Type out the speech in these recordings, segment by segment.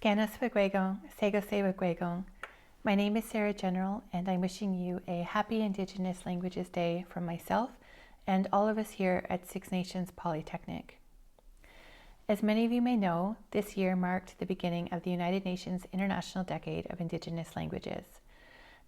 Scanaswagwegong, Segosewagwegong. My name is Sara General, and I'm wishing you a happy Indigenous Languages Day from myself and all of us here at Six Nations Polytechnic. As many of you may know, this year marked the beginning of the United Nations International Decade of Indigenous Languages.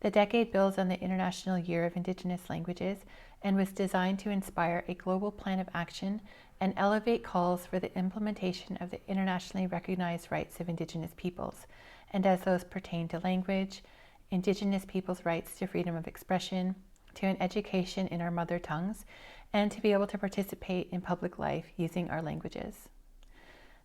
The decade builds on the International Year of Indigenous Languages and was designed to inspire a global plan of action and elevate calls for the implementation of the internationally recognized rights of Indigenous peoples, and as those pertain to language, Indigenous peoples' rights to freedom of expression, to an education in our mother tongues, and to be able to participate in public life using our languages.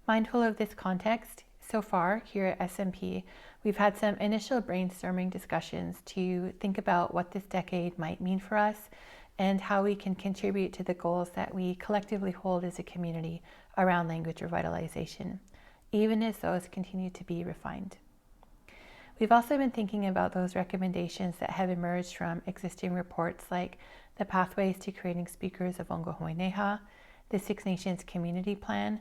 Mindful of this context, so far here at SMP, we've had some initial brainstorming discussions to think about what this decade might mean for us and how we can contribute to the goals that we collectively hold as a community around language revitalization, even as those continue to be refined. We've also been thinking about those recommendations that have emerged from existing reports like the Pathways to Creating Speakers of Ongohoeneha, the Six Nations Community Plan,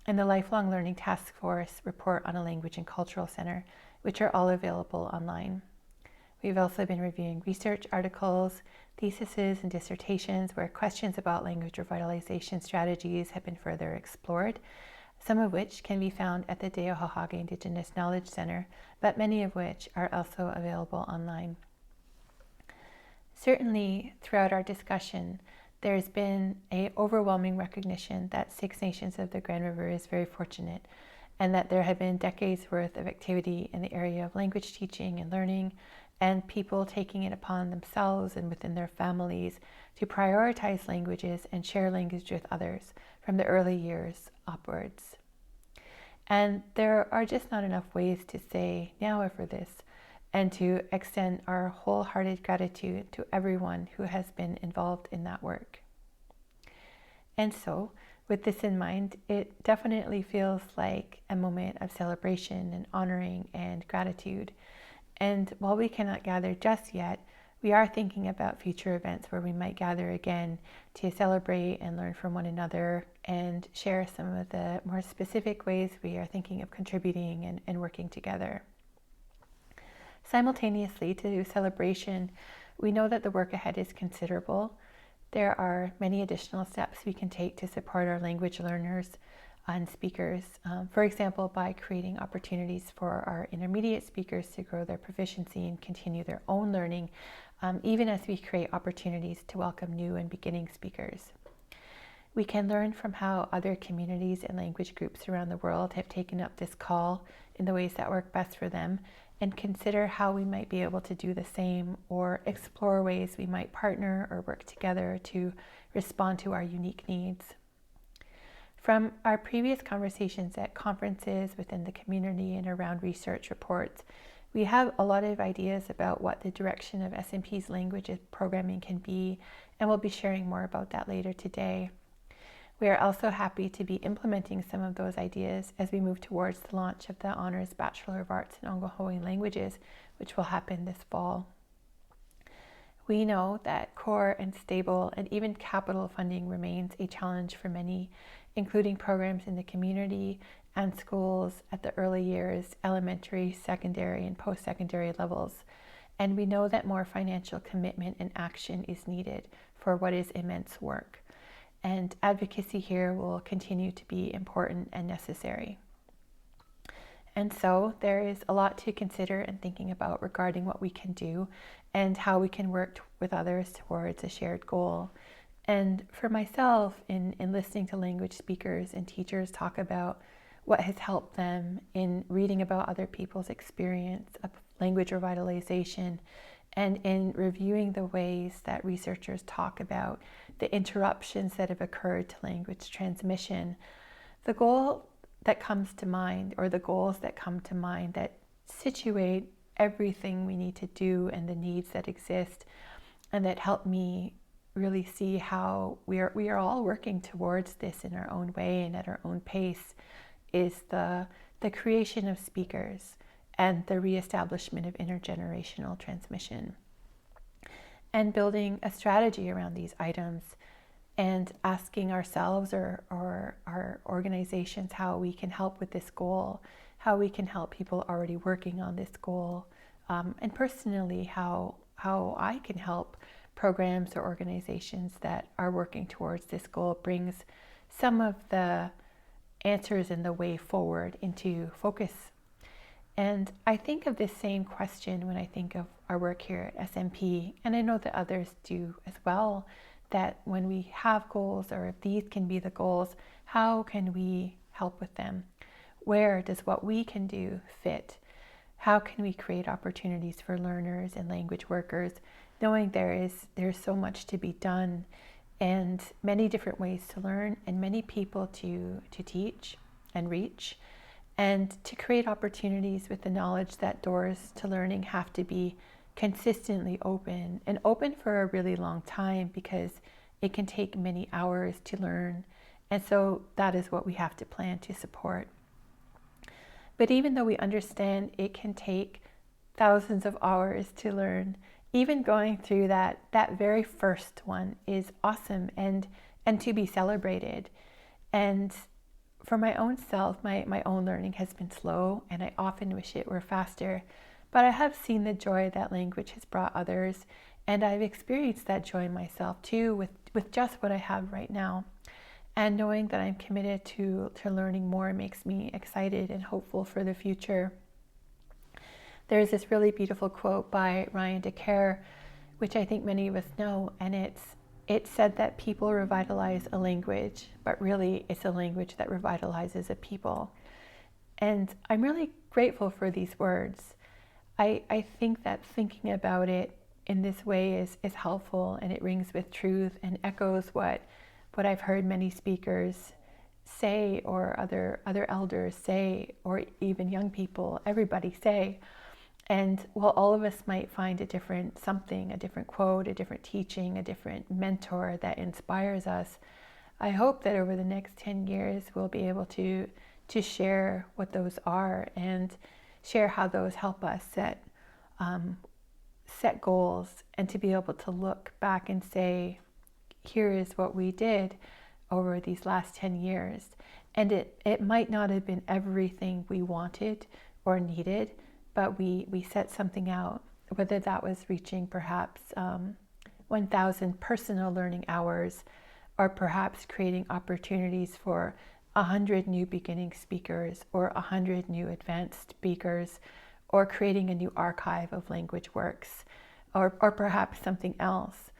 and the Lifelong Learning Task Force report on a Language and Cultural Center, which are all available online. We've also been reviewing research articles, theses, and dissertations where questions about language revitalization strategies have been further explored, some of which can be found at the Deohahage Indigenous Knowledge Center, but many of which are also available online. Certainly, throughout our discussion, there's been an overwhelming recognition that Six Nations of the Grand River is very fortunate, and that there have been decades worth of activity in the area of language teaching and learning, and people taking it upon themselves and within their families to prioritize languages and share language with others from the early years upwards. And there are just not enough ways to say now for this, and to extend our wholehearted gratitude to everyone who has been involved in that work. And so, with this in mind, it definitely feels like a moment of celebration and honoring and gratitude. And while we cannot gather just yet, we are thinking about future events where we might gather again to celebrate and learn from one another and share some of the more specific ways we are thinking of contributing and working together. Simultaneously to celebration, we know that the work ahead is considerable. There are many additional steps we can take to support our language learners and speakers, for example, by creating opportunities for our intermediate speakers to grow their proficiency and continue their own learning, even as we create opportunities to welcome new and beginning speakers. We can learn from how other communities and language groups around the world have taken up this call in the ways that work best for them, and consider how we might be able to do the same or explore ways we might partner or work together to respond to our unique needs. From our previous conversations at conferences within the community and around research reports, we have a lot of ideas about what the direction of SNP's language programming can be, and we'll be sharing more about that later today. We are also happy to be implementing some of those ideas as we move towards the launch of the Honors Bachelor of Arts in Ongohoe Languages, which will happen this fall. We know that core and stable and even capital funding remains a challenge for many, including programs in the community and schools at the early years, elementary, secondary, and post-secondary levels. And we know that more financial commitment and action is needed for what is immense work. And advocacy here will continue to be important and necessary. And so there is a lot to consider and thinking about regarding what we can do and how we can work with others towards a shared goal. And for myself, in listening to language speakers and teachers talk about what has helped them, in reading about other people's experience of language revitalization, and in reviewing the ways that researchers talk about the interruptions that have occurred to language transmission, the goal that comes to mind, or the goals that come to mind that situate everything we need to do and the needs that exist, and that help me really see how we are all working towards this in our own way and at our own pace, is the creation of speakers and the reestablishment of intergenerational transmission, and building a strategy around these items and asking ourselves or our organizations how we can help with this goal, how we can help people already working on this goal, and personally how I can help programs or organizations that are working towards this goal brings some of the answers and the way forward into focus. And I think of this same question when I think of our work here at SMP, and I know that others do as well, that when we have goals, or if these can be the goals, how can we help with them? Where does what we can do fit? How can we create opportunities for learners and language workers, knowing there's so much to be done and many different ways to learn and many people to teach and reach, and to create opportunities with the knowledge that doors to learning have to be consistently open and open for a really long time, because it can take many hours to learn. And so that is what we have to plan to support. But even though we understand it can take thousands of hours to learn, even going through that very first one is awesome and to be celebrated. And for my own self, my own learning has been slow, and I often wish it were faster. But I have seen the joy that language has brought others, and I've experienced that joy myself too with just what I have right now. And knowing that I'm committed to learning more makes me excited and hopeful for the future. There's this really beautiful quote by Ryan DeCare, which I think many of us know, and it said that people revitalize a language, but really it's a language that revitalizes a people. And I'm really grateful for these words. I think that thinking about it in this way is helpful, and it rings with truth and echoes what I've heard many speakers say, or other elders say, or even young people, everybody say. And while all of us might find a different something, a different quote, a different teaching, a different mentor that inspires us, I hope that over the next 10 years we'll be able to share what those are and share how those help us set goals, and to be able to look back and say, here is what we did over these last 10 years. And it might not have been everything we wanted or needed, but we set something out, whether that was reaching perhaps 1,000 personal learning hours, or perhaps creating opportunities for 100 new beginning speakers, or 100 new advanced speakers, or creating a new archive of language works, or perhaps something else.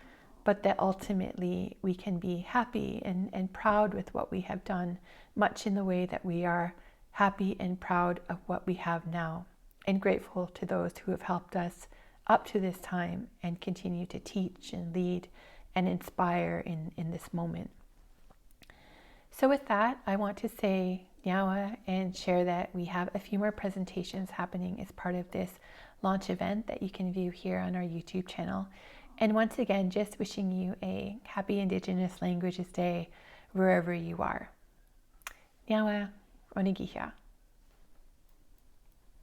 But that ultimately we can be happy and proud with what we have done, much in the way that we are happy and proud of what we have now, and grateful to those who have helped us up to this time and continue to teach and lead and inspire in this moment. So with that, I want to say Nyawa and share that we have a few more presentations happening as part of this launch event that you can view here on our YouTube channel. And once again, just wishing you a happy Indigenous Languages Day wherever you are. Nyawa, Onigiha.